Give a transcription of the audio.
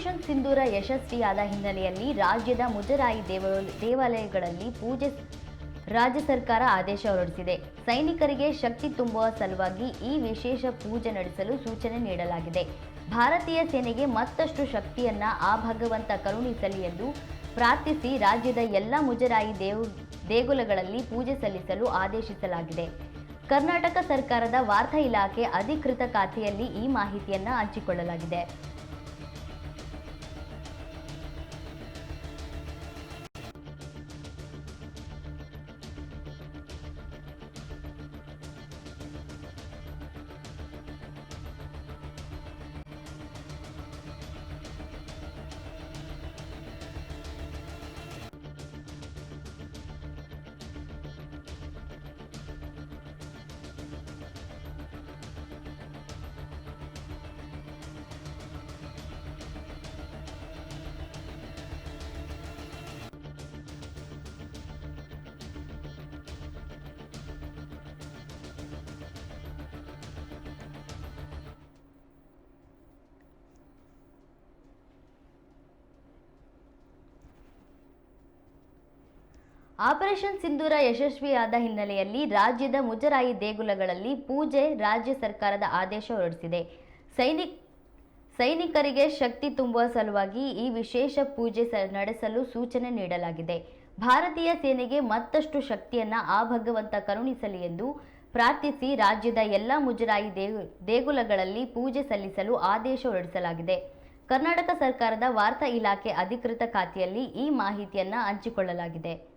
Operation ಸಿಂಧೂರ ಯಶಸ್ವಿಯಾದ ಹಿನ್ನೆಲೆಯಲ್ಲಿ ರಾಜ್ಯದ ಮುಜರಾಯಿ ದೇವಾಲಯಗಳಲ್ಲಿ ಪೂಜೆ ರಾಜ್ಯ ಸರ್ಕಾರ ಆದೇಶ ಹೊರಡಿಸಿದೆ. ಸೈನಿಕರಿಗೆ ಶಕ್ತಿ ತುಂಬುವ ಸಲುವಾಗಿ ಈ ವಿಶೇಷ ಪೂಜೆ ನಡೆಸಲು ಸೂಚನೆ ನೀಡಲಾಗಿದೆ. ಭಾರತೀಯ ಸೇನೆಗೆ ಮತ್ತಷ್ಟು ಶಕ್ತಿಯನ್ನ ಆ ಭಗವಂತ ಕರುಣಿಸಲಿ ಎಂದು ಪ್ರಾರ್ಥಿಸಿ ರಾಜ್ಯದ ಎಲ್ಲ ಮುಜರಾಯಿ ದೇಗುಲಗಳಲ್ಲಿ ಪೂಜೆ ಸಲ್ಲಿಸಲು ಆದೇಶಿಸಲಾಗಿದೆ. ಕರ್ನಾಟಕ ಸರ್ಕಾರದ ವಾರ್ತಾ ಇಲಾಖೆ ಅಧಿಕೃತ ಖಾತೆಯಲ್ಲಿ ಈ ಮಾಹಿತಿಯನ್ನ ಹಂಚಿಕೊಳ್ಳಲಾಗಿದೆ. ಆಪರೇಷನ್ ಸಿಂಧೂರ ಯಶಸ್ವಿಯಾದ ಹಿನ್ನೆಲೆಯಲ್ಲಿ ರಾಜ್ಯದ ಮುಜರಾಯಿ ದೇಗುಲಗಳಲ್ಲಿ ಪೂಜೆ ರಾಜ್ಯ ಸರ್ಕಾರದ ಆದೇಶ ಹೊರಡಿಸಿದೆ. ಸೈನಿಕರಿಗೆ ಶಕ್ತಿ ತುಂಬುವ ಸಲುವಾಗಿ ಈ ವಿಶೇಷ ಪೂಜೆ ನಡೆಸಲು ಸೂಚನೆ ನೀಡಲಾಗಿದೆ. ಭಾರತೀಯ ಸೇನೆಗೆ ಮತ್ತಷ್ಟು ಶಕ್ತಿಯನ್ನ ಆ ಭಗವಂತ ಕರುಣಿಸಲಿ ಎಂದು ಪ್ರಾರ್ಥಿಸಿ ರಾಜ್ಯದ ಎಲ್ಲ ಮುಜರಾಯಿ ದೇಗುಲಗಳಲ್ಲಿ ಪೂಜೆ ಸಲ್ಲಿಸಲು ಆದೇಶ ಹೊರಡಿಸಲಾಗಿದೆ. ಕರ್ನಾಟಕ ಸರ್ಕಾರದ ವಾರ್ತಾ ಇಲಾಖೆ ಅಧಿಕೃತ ಖಾತೆಯಲ್ಲಿ ಈ ಮಾಹಿತಿಯನ್ನ ಹಂಚಿಕೊಳ್ಳಲಾಗಿದೆ.